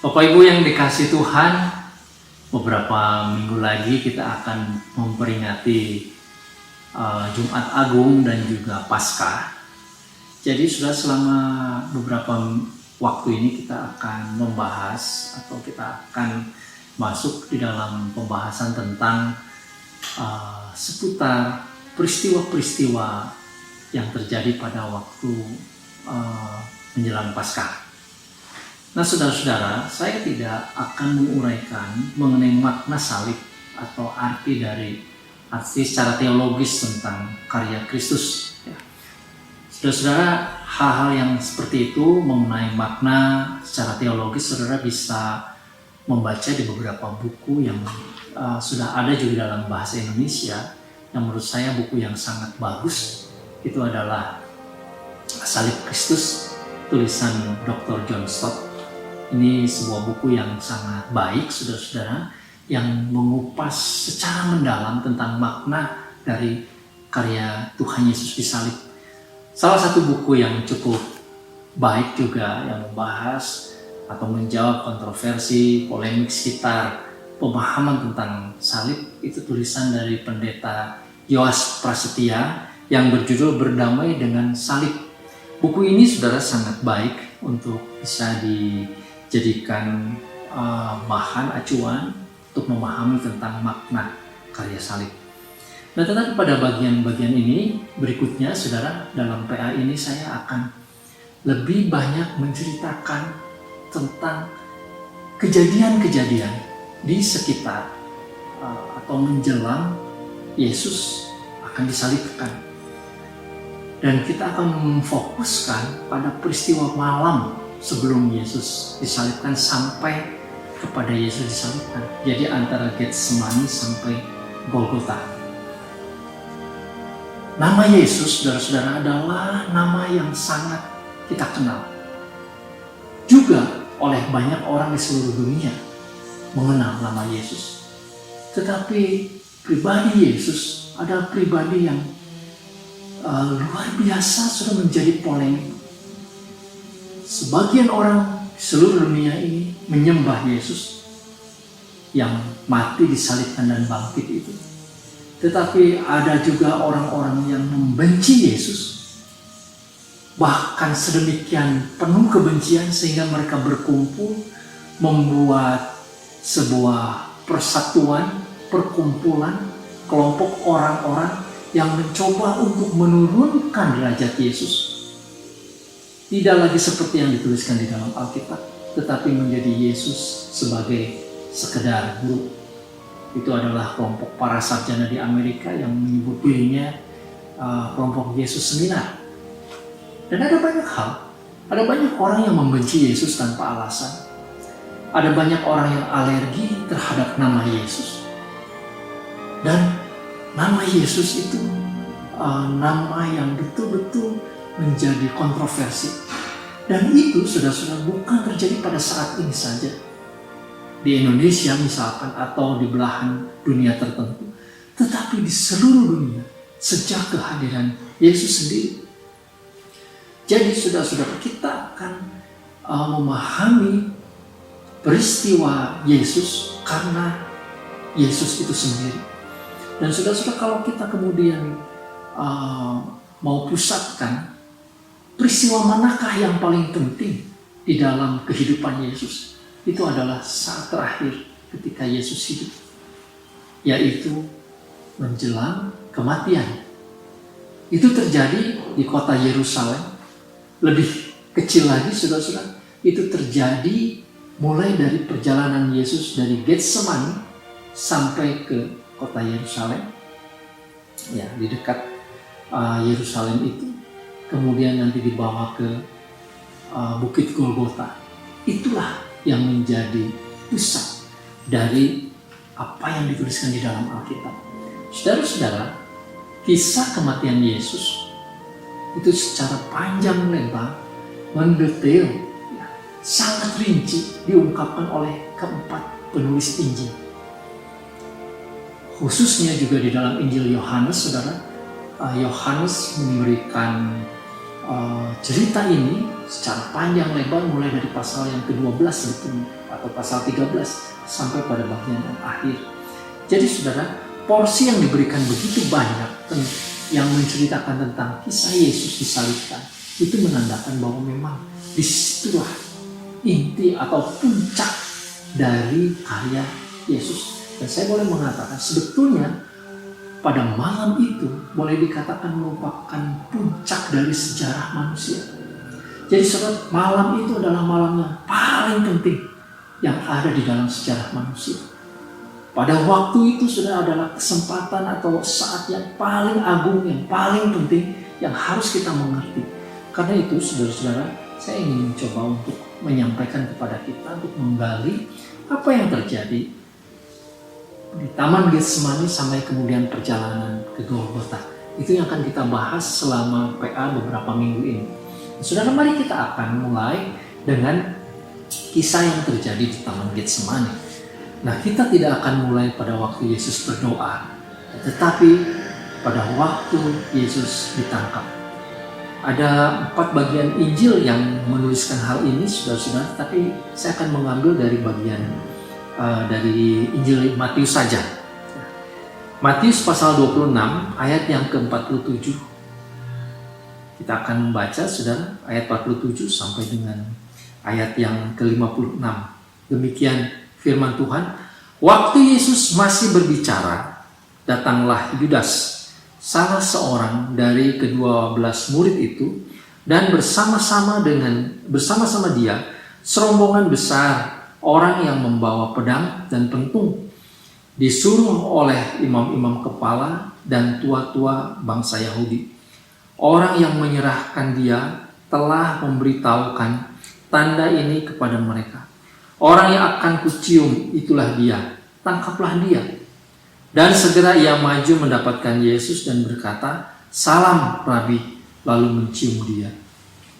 Bapak Ibu yang dikasihi Tuhan, beberapa minggu lagi kita akan memperingati Jumat Agung dan juga Paskah. Jadi sudah selama beberapa waktu ini kita akan membahas atau kita akan masuk di dalam pembahasan tentang seputar peristiwa-peristiwa yang terjadi pada waktu menjelang Paskah. Nah, saudara-saudara, saya tidak akan menguraikan mengenai makna salib atau arti secara teologis tentang karya Kristus. Ya. Saudara-saudara, hal-hal yang seperti itu mengenai makna secara teologis, saudara bisa membaca di beberapa buku yang sudah ada juga dalam bahasa Indonesia. Yang menurut saya buku yang sangat bagus itu adalah Salib Kristus, tulisan Dr. John Stott. Ini sebuah buku yang sangat baik, saudara-saudara, yang mengupas secara mendalam tentang makna dari karya Tuhan Yesus di salib. Salah satu buku yang cukup baik juga yang membahas atau menjawab kontroversi, polemik sekitar pemahaman tentang salib itu tulisan dari pendeta Yoas Prasetya yang berjudul Berdamai dengan Salib. Buku ini saudara sangat baik untuk bisa dijadikan bahan acuan untuk memahami tentang makna karya salib. Nah, tetapi pada bagian-bagian ini berikutnya saudara, dalam PA ini saya akan lebih banyak menceritakan tentang kejadian-kejadian di sekitar atau menjelang Yesus akan disalibkan. Dan kita akan memfokuskan pada peristiwa malam sebelum Yesus disalibkan sampai kepada Yesus disalibkan. Jadi antara Getsemani sampai Golgota. Nama Yesus, saudara-saudara, adalah nama yang sangat kita kenal. Juga oleh banyak orang di seluruh dunia mengenal nama Yesus. Tetapi pribadi Yesus adalah pribadi yang luar biasa sudah menjadi polemik. Sebagian orang di seluruh dunia ini menyembah Yesus yang mati, disalibkan dan bangkit itu. Tetapi ada juga orang-orang yang membenci Yesus, bahkan sedemikian penuh kebencian sehingga mereka berkumpul membuat sebuah persatuan, perkumpulan, kelompok orang-orang yang mencoba untuk menurunkan derajat Yesus. Tidak lagi seperti yang dituliskan di dalam Alkitab, tetapi menjadi Yesus sebagai sekedar guru. Itu adalah kelompok para sarjana di Amerika yang menyebut dirinya kelompok Yesus Seminar. Dan ada banyak hal, ada banyak orang yang membenci Yesus tanpa alasan. Ada banyak orang yang alergi terhadap nama Yesus. Dan nama Yesus itu nama yang betul-betul menjadi kontroversi. Dan itu sudah bukan terjadi pada saat ini saja. Di Indonesia misalkan atau di belahan dunia tertentu. Tetapi di seluruh dunia sejak kehadiran Yesus sendiri. Jadi saudara-saudara, kita akan memahami peristiwa Yesus karena Yesus itu sendiri. Dan saudara-saudara, kalau kita kemudian mau pusatkan peristiwa manakah yang paling penting di dalam kehidupan Yesus, itu adalah saat terakhir ketika Yesus hidup, yaitu menjelang kematian. Itu terjadi di kota Yerusalem. Lebih kecil lagi saudara-saudara, itu terjadi mulai dari perjalanan Yesus dari Getsemani sampai ke kota Yerusalem, ya, di dekat Yerusalem itu, kemudian nanti dibawa ke Bukit Golgota. Itulah yang menjadi pusat dari apa yang dituliskan di dalam Alkitab. Saudara-saudara, kisah kematian Yesus itu secara panjang lebar, mendetail, ya, sangat rinci diungkapkan oleh keempat penulis Injil. Khususnya juga di dalam Injil Yohanes, saudara, Yohanes memberikan cerita ini secara panjang lebar mulai dari pasal yang ke-12 itu atau pasal 13 sampai pada bagian yang akhir. Jadi saudara, porsi yang diberikan begitu banyak yang menceritakan tentang kisah Yesus disalibkan itu menandakan bahwa memang disitulah inti atau puncak dari karya Yesus. Dan saya boleh mengatakan sebetulnya pada malam itu boleh dikatakan merupakan puncak dari sejarah manusia. Jadi saudara, malam itu adalah malam yang paling penting yang ada di dalam sejarah manusia. Pada waktu itu sudah adalah kesempatan atau saat yang paling agung, yang paling penting yang harus kita mengerti. Karena itu saudara-saudara, saya ingin mencoba untuk menyampaikan kepada kita untuk menggali apa yang terjadi di Taman Getsemani sampai kemudian perjalanan ke Golgota. Itu yang akan kita bahas selama PA beberapa minggu ini. Saudara, mari kita akan mulai dengan kisah yang terjadi di Taman Getsemani. Nah, kita tidak akan mulai pada waktu Yesus berdoa, tetapi pada waktu Yesus ditangkap. Ada 4 bagian Injil yang menuliskan hal ini, saudara-saudara, tapi saya akan mengambil dari bagian dari Injil Matius saja. Matius pasal 26 ayat yang ke-47. Kita akan membaca saudara ayat 47 sampai dengan ayat yang ke-56. Demikian firman Tuhan. Waktu Yesus masih berbicara, datanglah Yudas, salah seorang dari ke-12 murid itu, dan bersama-sama dia serombongan besar orang yang membawa pedang dan pentung, disuruh oleh imam-imam kepala dan tua-tua bangsa Yahudi. Orang yang menyerahkan dia telah memberitahukan tanda ini kepada mereka. Orang yang akan kucium itulah dia, tangkaplah dia. Dan segera ia maju mendapatkan Yesus dan berkata, "Salam, Rabi," lalu mencium dia.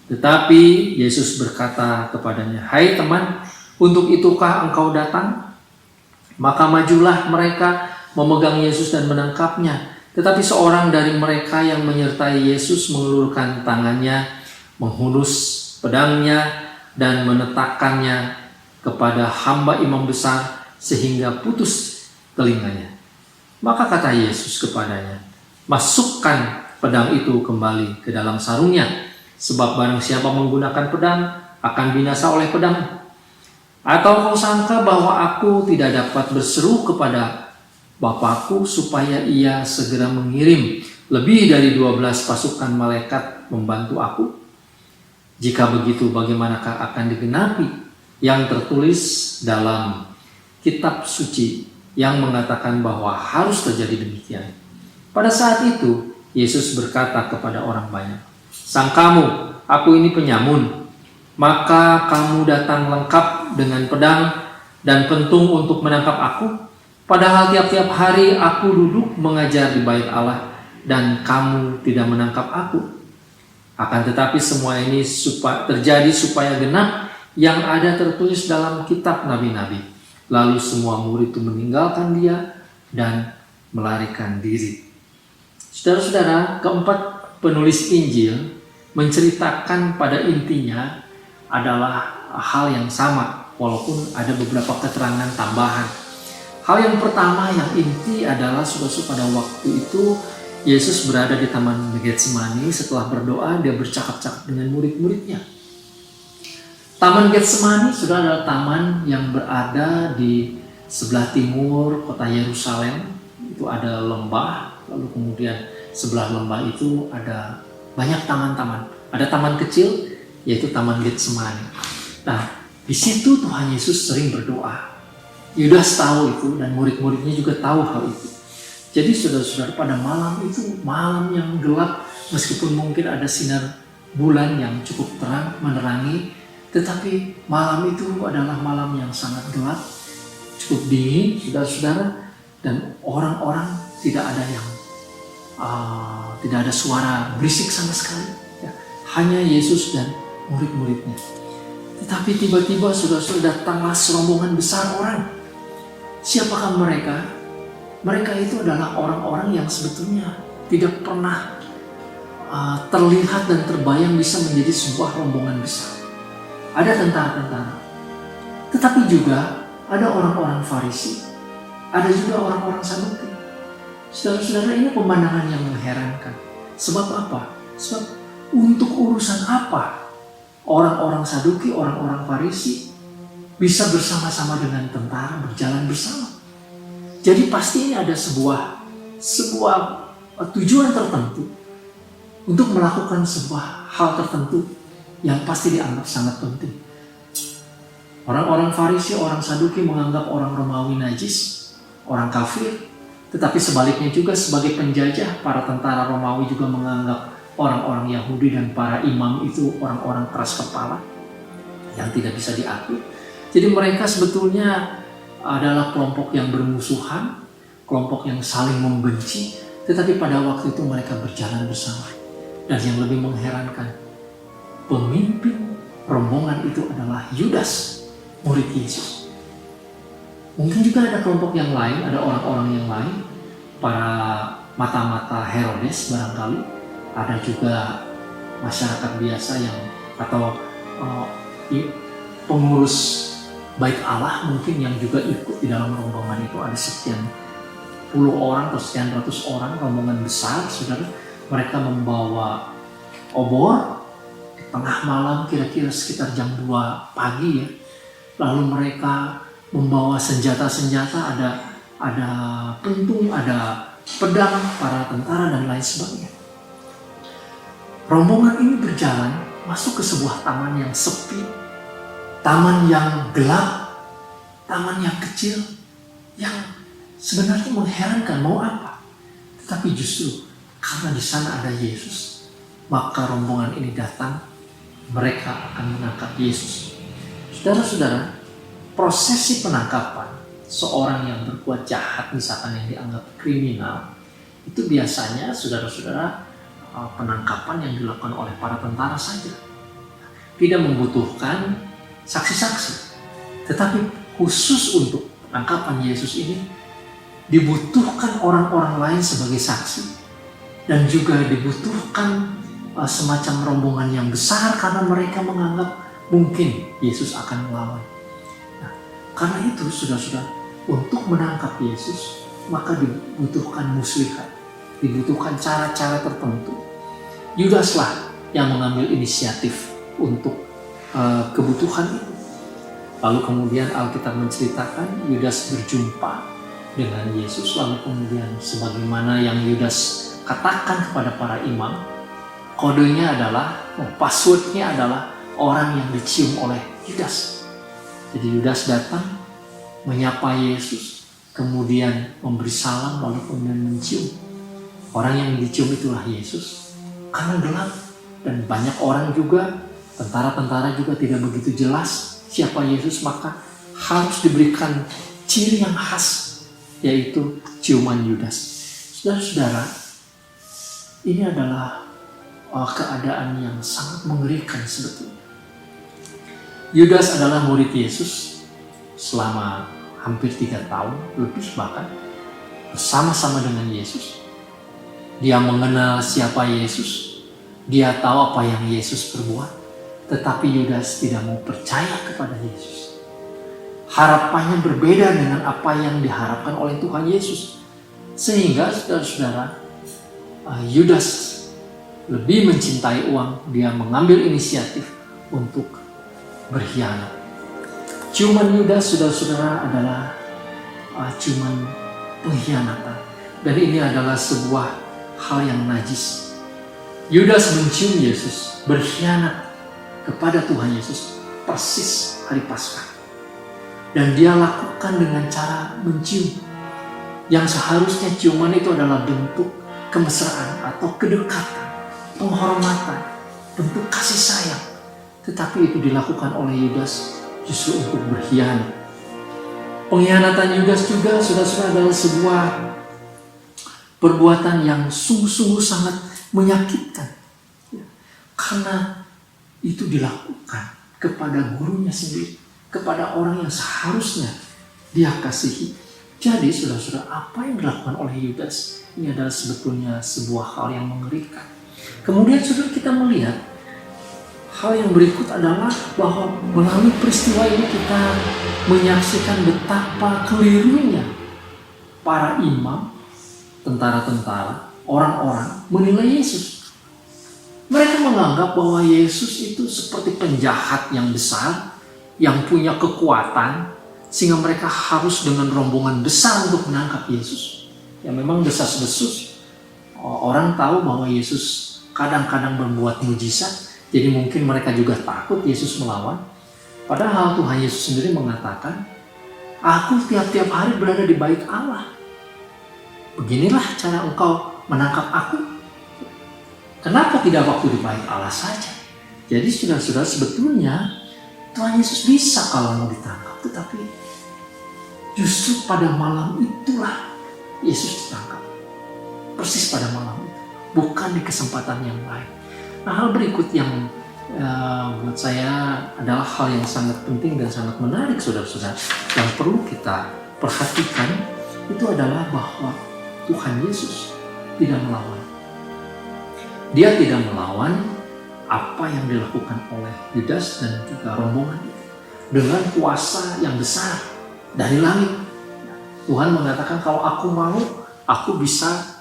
Tetapi Yesus berkata kepadanya, "Hai teman, untuk itukah engkau datang?" Maka majulah mereka memegang Yesus dan menangkapnya. Tetapi seorang dari mereka yang menyertai Yesus mengulurkan tangannya, menghunus pedangnya dan menetakkannya kepada hamba imam besar sehingga putus telinganya. Maka kata Yesus kepadanya, "Masukkan pedang itu kembali ke dalam sarungnya, sebab barang siapa menggunakan pedang akan binasa oleh pedang. Atau kau sangka bahwa aku tidak dapat berseru kepada Bapakku supaya ia segera mengirim lebih dari 12 pasukan malaikat membantu aku? Jika begitu, bagaimanakah akan digenapi yang tertulis dalam kitab suci yang mengatakan bahwa harus terjadi demikian?" Pada saat itu, Yesus berkata kepada orang banyak, "Sangkamu aku ini penyamun? Maka kamu datang lengkap dengan pedang dan pentung untuk menangkap aku? Padahal tiap-tiap hari aku duduk mengajar di bait Allah dan kamu tidak menangkap aku. Akan tetapi semua ini terjadi supaya genap yang ada tertulis dalam kitab nabi-nabi." Lalu semua murid itu meninggalkan dia dan melarikan diri. Saudara-saudara, keempat penulis Injil menceritakan pada intinya adalah hal yang sama, walaupun ada beberapa keterangan tambahan. Hal yang pertama yang inti adalah saudara-saudara, pada waktu itu Yesus berada di Taman Getsemani. Setelah berdoa, dia bercakap-cakap dengan murid-muridnya. Taman Getsemani sudah adalah taman yang berada di sebelah timur kota Yerusalem. Itu ada lembah, lalu kemudian sebelah lembah itu ada banyak taman-taman. Ada taman kecil, yaitu Taman Getsemani. Nah, di situ Tuhan Yesus sering berdoa. Yudas tahu itu dan murid-muridnya juga tahu hal itu. Jadi saudara-saudara, pada malam itu, malam yang gelap, meskipun mungkin ada sinar bulan yang cukup terang menerangi, tetapi malam itu adalah malam yang sangat gelap, cukup dingin, saudara-saudara, dan orang-orang tidak ada suara berisik sama sekali, ya. Hanya Yesus dan murid-muridnya. Tetapi tiba-tiba saudara-saudara, datanglah serombongan besar orang. Siapakah mereka? Mereka itu adalah orang-orang yang sebetulnya tidak pernah terlihat dan terbayang bisa menjadi sebuah rombongan besar. Ada tentara-tentara, tetapi juga ada orang-orang Farisi, ada juga orang-orang Saduki. Saudara-saudara, ini pemandangan yang mengherankan. Sebab apa? Sebab untuk urusan apa orang-orang Saduki, orang-orang Farisi bisa bersama-sama dengan tentara berjalan bersama? Jadi pasti ini ada sebuah tujuan tertentu untuk melakukan sebuah hal tertentu yang pasti dianggap sangat penting. Orang-orang Farisi, orang Saduki menganggap orang Romawi najis, orang kafir. Tetapi sebaliknya juga sebagai penjajah, para tentara Romawi juga menganggap orang-orang Yahudi dan para imam itu orang-orang keras kepala yang tidak bisa diakui. Jadi mereka sebetulnya adalah kelompok yang bermusuhan, kelompok yang saling membenci, tetapi pada waktu itu mereka berjalan bersama. Dan yang lebih mengherankan, pemimpin rombongan itu adalah Yudas, murid Yesus. Mungkin juga ada kelompok yang lain, ada orang-orang yang lain, para mata-mata Herodes barangkali, ada juga masyarakat biasa yang atau pengurus bait Allah mungkin yang juga ikut di dalam rombongan itu. Ada sekian puluh orang atau sekian ratus orang, rombongan besar, saudara. Mereka membawa obor di tengah malam, kira-kira sekitar jam 2 pagi ya. Lalu mereka membawa senjata-senjata, ada pentung, ada pedang, para tentara dan lain sebagainya. Rombongan ini berjalan masuk ke sebuah taman yang sepi, taman yang gelap, taman yang kecil, yang sebenarnya mengherankan mau apa. Tetapi justru karena di sana ada Yesus, maka rombongan ini datang, mereka akan menangkap Yesus. Saudara-saudara, prosesi penangkapan seorang yang berbuat jahat, misalkan yang dianggap kriminal, itu biasanya saudara-saudara penangkapan yang dilakukan oleh para tentara saja. Tidak membutuhkan saksi-saksi. Tetapi khusus untuk penangkapan Yesus ini dibutuhkan orang-orang lain sebagai saksi. Dan juga dibutuhkan semacam rombongan yang besar karena mereka menganggap mungkin Yesus akan melawan. Nah, karena itu saudara-saudara, untuk menangkap Yesus maka dibutuhkan muslihat, dibutuhkan cara-cara tertentu. Yudaslah yang mengambil inisiatif untuk kebutuhan itu. Lalu kemudian Alkitab menceritakan Yudas berjumpa dengan Yesus, lalu kemudian sebagaimana yang Yudas katakan kepada para imam, kodenya adalah, passwordnya adalah orang yang dicium oleh Yudas. Jadi Yudas datang menyapa Yesus, kemudian memberi salam, lalu kemudian mencium. Orang yang dicium itulah Yesus. Karena gelap dan banyak orang juga, tentara-tentara juga tidak begitu jelas siapa Yesus, maka harus diberikan ciri yang khas, yaitu ciuman Yudas. Saudara-saudara, ini adalah keadaan yang sangat mengerikan sebetulnya. Yudas adalah murid Yesus selama hampir 3 tahun, lebih bahkan, bersama-sama dengan Yesus. Dia mengenal siapa Yesus, dia tahu apa yang Yesus perbuat, tetapi Yudas tidak mau percaya kepada Yesus. Harapannya berbeda dengan apa yang diharapkan oleh Tuhan Yesus. Sehingga saudara-saudara, Yudas lebih mencintai uang, dia mengambil inisiatif untuk berkhianat. Ciuman Yudas, saudara-saudara, adalah ciuman pengkhianatan. Dan ini adalah sebuah hal yang najis. Yudas mencium Yesus, berkhianat kepada Tuhan Yesus persis hari Paskah. Dan dia lakukan dengan cara mencium, yang seharusnya ciuman itu adalah bentuk kemesraan atau kedekatan, penghormatan, bentuk kasih sayang. Tetapi itu dilakukan oleh Yudas justru untuk berkhianat. Pengkhianatan Yudas juga saudara-saudara adalah sebuah perbuatan yang sungguh-sungguh sangat menyakitkan. Karena itu dilakukan kepada gurunya sendiri, kepada orang yang seharusnya dia kasihi. Jadi saudara-saudara, apa yang dilakukan oleh Yudas ini adalah sebetulnya sebuah hal yang mengerikan. Kemudian saudara, kita melihat hal yang berikut adalah bahwa melalui peristiwa ini kita menyaksikan betapa kelirunya para imam, tentara-tentara, orang-orang menilai Yesus. Mereka menganggap bahwa Yesus itu seperti penjahat yang besar, yang punya kekuatan, sehingga mereka harus dengan rombongan besar untuk menangkap Yesus. Ya memang desas-desus, orang tahu bahwa Yesus kadang-kadang berbuat mujizat, jadi mungkin mereka juga takut Yesus melawan. Padahal Tuhan Yesus sendiri mengatakan, "Aku tiap-tiap hari berada di bait Allah. Beginilah cara engkau menangkap aku. Kenapa tidak waktu di bait Allah saja?" Jadi saudara-saudara, sebetulnya Tuhan Yesus bisa kalau mau ditangkap, tetapi justru pada malam itulah Yesus ditangkap. Persis pada malam itu, bukan di kesempatan yang lain. Nah, hal berikut yang buat saya adalah hal yang sangat penting dan sangat menarik, saudara-saudara, yang perlu kita perhatikan itu adalah bahwa Tuhan Yesus tidak melawan. Dia tidak melawan apa yang dilakukan oleh Yudas dan juga rombongan itu dengan kuasa yang besar dari langit. Tuhan mengatakan, kalau aku mau, aku bisa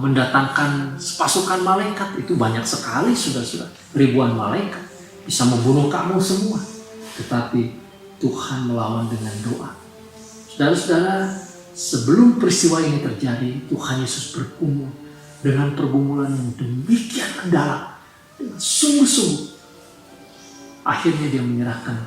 mendatangkan pasukan malaikat. Itu banyak sekali, saudara-saudara, ribuan malaikat bisa membunuh kamu semua. Tetapi Tuhan melawan dengan doa. Saudara-saudara, sebelum peristiwa ini terjadi, Tuhan Yesus bergumul dengan pergumulan yang demikian mendalam, dengan sungguh-sungguh. Akhirnya dia menyerahkan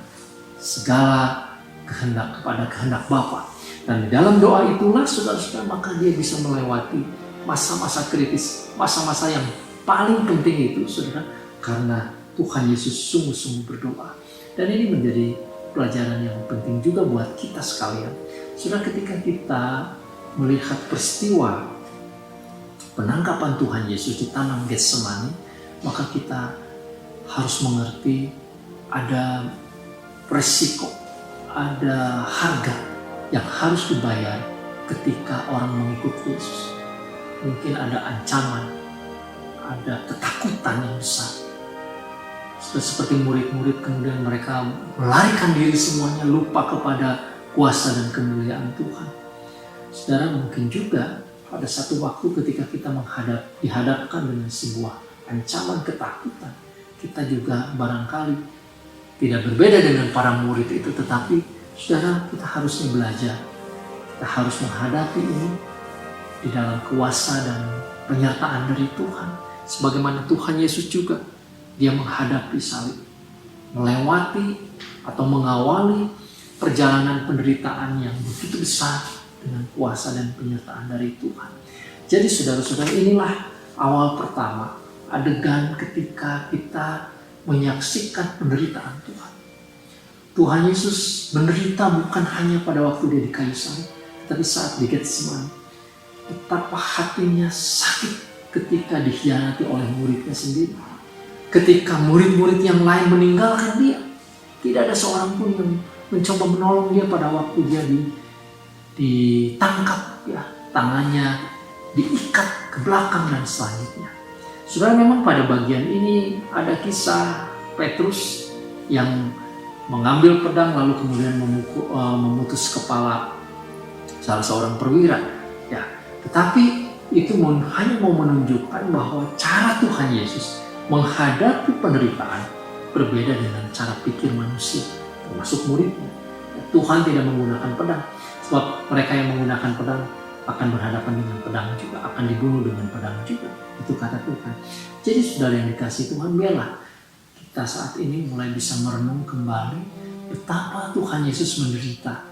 segala kehendak kepada kehendak Bapa. Dan di dalam doa itulah, saudara-saudara, maka dia bisa melewati masa-masa kritis, masa-masa yang paling penting itu, saudara, karena Tuhan Yesus sungguh-sungguh berdoa. Dan ini menjadi pelajaran yang penting juga buat kita sekalian. Saudara, ketika kita melihat peristiwa penangkapan Tuhan Yesus di Taman Getsemani, maka kita harus mengerti ada resiko, ada harga yang harus dibayar ketika orang mengikuti Yesus. Mungkin ada ancaman, ada ketakutan yang besar. Seperti murid-murid kemudian mereka melarikan diri semuanya, lupa kepada kuasa dan kemuliaan Tuhan. Saudara, mungkin juga pada satu waktu ketika kita dihadapkan dengan sebuah ancaman ketakutan, kita juga barangkali tidak berbeda dengan para murid itu, tetapi saudara, kita harusnya belajar. Kita harus menghadapi ini di dalam kuasa dan penyertaan dari Tuhan. Sebagaimana Tuhan Yesus juga, dia menghadapi salib, melewati atau mengawali perjalanan penderitaan yang begitu besar dengan kuasa dan penyertaan dari Tuhan. Jadi saudara-saudara, inilah awal pertama, adegan ketika kita menyaksikan penderitaan Tuhan. Tuhan Yesus menderita bukan hanya pada waktu dia di kayu salib, tapi saat di Getsemani. Betapa hatinya sakit ketika dikhianati oleh muridnya sendiri. Ketika murid-murid yang lain meninggalkan dia, tidak ada seorang pun yang mencoba menolong dia pada waktu dia ditangkap, ya, tangannya diikat ke belakang dan selanjutnya. Saudara, memang pada bagian ini ada kisah Petrus yang mengambil pedang lalu kemudian memutus kepala salah seorang perwira. Ya, tetapi itu hanya mau menunjukkan bahwa cara Tuhan Yesus menghadapi penderitaan berbeda dengan cara pikir manusia, termasuk muridnya. Tuhan tidak menggunakan pedang, sebab mereka yang menggunakan pedang akan berhadapan dengan pedang juga, akan dibunuh dengan pedang juga. Itu kata Tuhan. Jadi saudara yang dikasihi Tuhan, biarlah kita saat ini mulai bisa merenung kembali betapa Tuhan Yesus menderita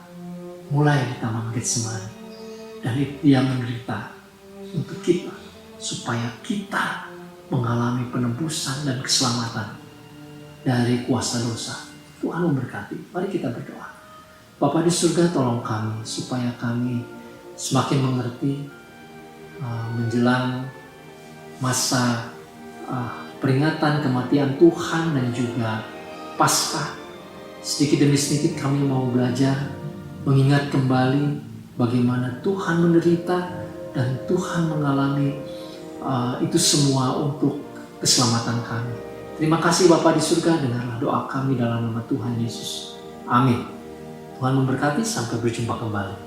mulai di Taman Getsemani. Dan dia menderita untuk kita, supaya kita mengalami penebusan dan keselamatan dari kuasa dosa. Tuhan memberkati. Mari kita berdoa. Bapa di surga, tolong kami supaya kami semakin mengerti menjelang masa peringatan kematian Tuhan dan juga Paskah. Sedikit demi sedikit kami mau belajar mengingat kembali bagaimana Tuhan menderita dan Tuhan mengalami itu semua untuk keselamatan kami. Terima kasih Bapa di surga, dengarlah doa kami dalam nama Tuhan Yesus. Amin. Tuhan memberkati, sampai berjumpa kembali.